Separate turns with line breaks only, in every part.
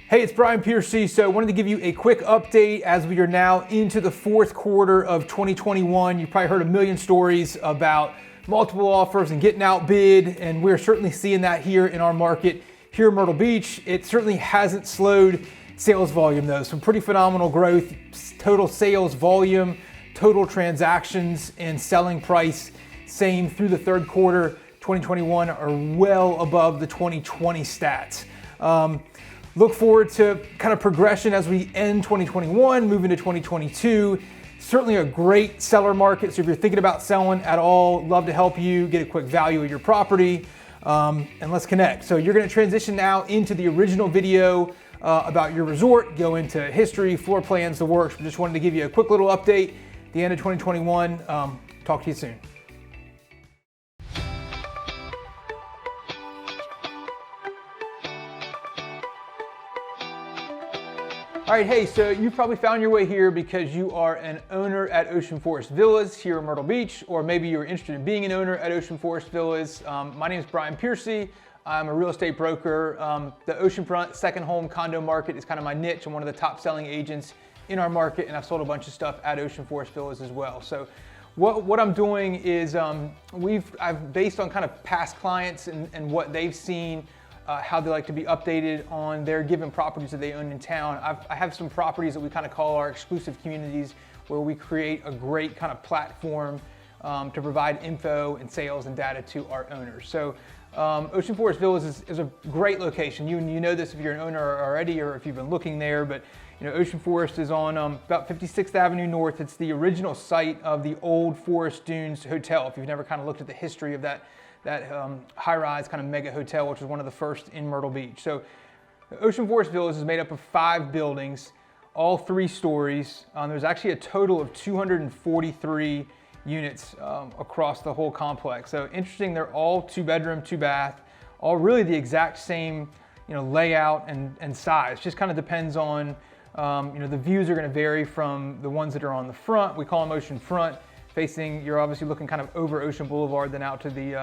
Hey, it's Brian Piercy. So I wanted to give you a quick update as we are now into the fourth quarter of 2021. You've probably heard a million stories about multiple offers and getting outbid, and we're certainly seeing that here in our market here in Myrtle Beach. It certainly hasn't slowed sales volume though. Some pretty phenomenal growth, total sales volume, total transactions, and selling price, same through the third quarter 2021 are well above the 2020 stats. Look forward to kind of progression as we end 2021, move into 2022. Certainly a great seller market. So if you're thinking about selling at all, love to help you get a quick value of your property, and let's connect. So you're going to transition now into the original video about your resort, go into history, floor plans, the works. We just wanted to give you a quick little update at the end of 2021. Talk to you soon. All right, hey, so you probably found your way here because you are an owner at Ocean Forest Villas here in Myrtle Beach, or maybe you're interested in being an owner at Ocean Forest Villas. My name is Brian Piercy. I'm a real estate broker. The oceanfront second home condo market is kind of my niche. I'm one of the top selling agents in our market, and I've sold a bunch of stuff at Ocean Forest Villas as well. So what I'm doing is I've based on kind of past clients and what they've seen, how they like to be updated on their given properties that they own in town. I have some properties that we kind of call our exclusive communities, where we create a great kind of platform to provide info and sales and data to our owners. So Ocean Forest Villas is a great location. You know this if you're an owner already or if you've been looking there, but Ocean Forest is on about 56th Avenue North. It's the original site of the old Forest Dunes Hotel. If you've never kind of looked at the history of that high-rise kind of mega hotel, which was one of the first in Myrtle Beach. So Ocean Forest Villas is made up of 5 buildings, all 3 stories. There's actually a total of 243 units across the whole complex. So interesting, they're all 2-bedroom, 2-bath, all really the exact same layout and size. Just kind of depends on, the views are going to vary from the ones that are on the front. We call them ocean front. Facing, you're obviously looking kind of over Ocean Boulevard, then out to the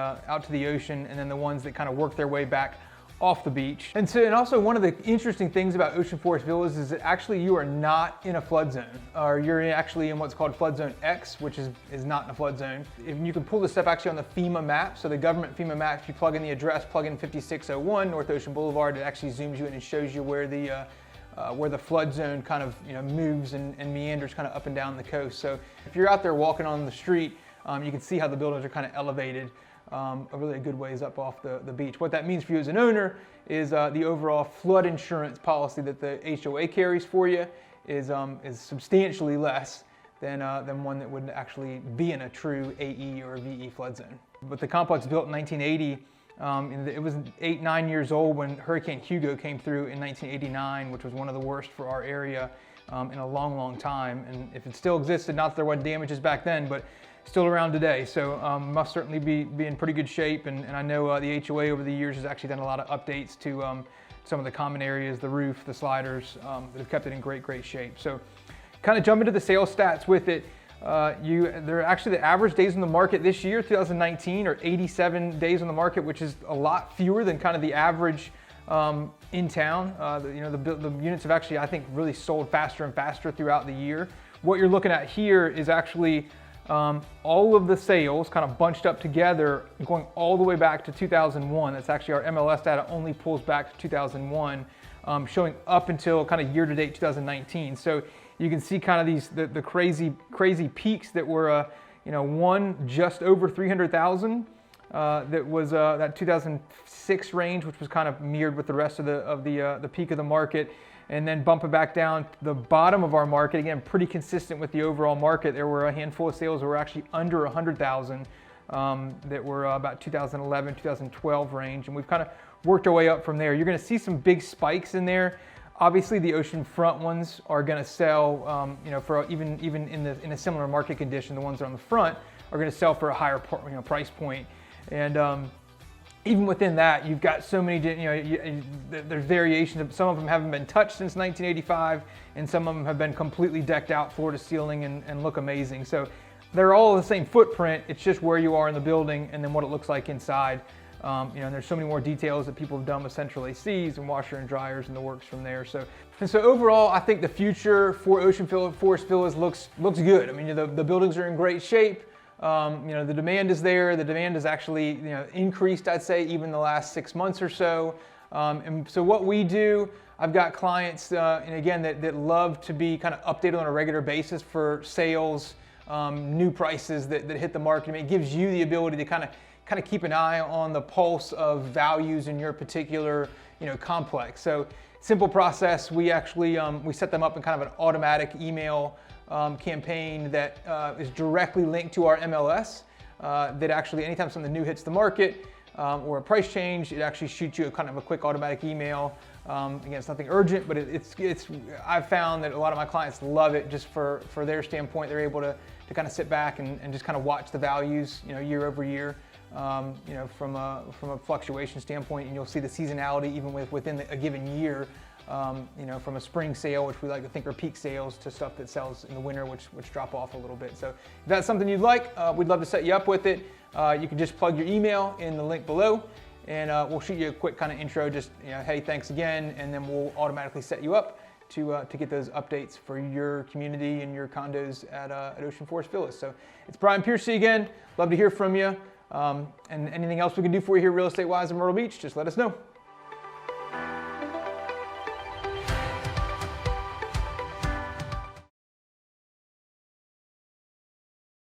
ocean, and then the ones that kind of work their way back off the beach. And also one of the interesting things about Ocean Forest Villas is that actually you are not in a flood zone, or you're actually in what's called Flood Zone X, which is not in a flood zone. If you can pull this up actually on the FEMA map, so the government FEMA map, if you plug in the address, plug in 5601 North Ocean Boulevard, it actually zooms you in and shows you where the flood zone kind of moves and meanders kind of up and down the coast. So if you're out there walking on the street, you can see how the buildings are kind of elevated really a good ways up off the beach. What that means for you as an owner is the overall flood insurance policy that the HOA carries for you is substantially less than one that would actually be in a true AE or VE flood zone. But the complex built in 1980. It was 8-9 years old when Hurricane Hugo came through in 1989, which was one of the worst for our area in a long time. And if it still existed, not that there wasn't damages back then, but still around today. So must certainly be in pretty good shape. And I know the HOA over the years has actually done a lot of updates to some of the common areas, the roof, the sliders, that have kept it in great shape. So kind of jump into the sales stats with it. They're actually the average days on the market this year, 2019, are 87 days on the market, which is a lot fewer than kind of the average in town. The units have actually, I think, really sold faster and faster throughout the year. What you're looking at here is actually all of the sales kind of bunched up together, going all the way back to 2001. That's actually our MLS data only pulls back to 2001, showing up until kind of year-to-date 2019. So you can see kind of the crazy peaks that were, one just over 300,000. That was that 2006 range, which was kind of mirrored with the rest of the peak of the market, and then bump it back down to the bottom of our market. Again, pretty consistent with the overall market. There were a handful of sales that were actually under 100,000 that were about 2011, 2012 range, and we've kind of worked our way up from there. You're going to see some big spikes in there. Obviously, the oceanfront ones are going to sell, for even in a similar market condition. The ones that are on the front are going to sell for a higher price point, and even within that, you've got so many. There's variations. Some of them haven't been touched since 1985, and some of them have been completely decked out, floor to ceiling, and look amazing. So they're all the same footprint. It's just where you are in the building and then what it looks like inside. And there's so many more details that people have done with central ACs and washer and dryers and the works from there. So overall, I think the future for Ocean Forest Villas looks good. I mean, the buildings are in great shape. The demand is there. The demand has actually, increased, I'd say, even the last 6 months or so. And so what we do, I've got clients, and again, that love to be kind of updated on a regular basis for sales, new prices that hit the market. I mean, it gives you the ability to kind of keep an eye on the pulse of values in your particular, complex. So simple process. We actually we set them up in kind of an automatic email campaign that is directly linked to our MLS. That actually, anytime something new hits the market or a price change, it actually shoots you a kind of a quick automatic email. Again, it's nothing urgent, but I've found that a lot of my clients love it just for their standpoint. They're able to kind of sit back and just kind of watch the values, year over year. From a fluctuation standpoint, and you'll see the seasonality even within a given year. From a spring sale, which we like to think are peak sales, to stuff that sells in the winter, which drop off a little bit. So if that's something you'd like, we'd love to set you up with it. You can just plug your email in the link below, and we'll shoot you a quick kind of intro, just hey, thanks again, and then we'll automatically set you up to get those updates for your community and your condos at Ocean Forest Villas. So it's Brian Piercy again. Love to hear from you. And anything else we can do for you here real estate-wise in Myrtle Beach, just let us know.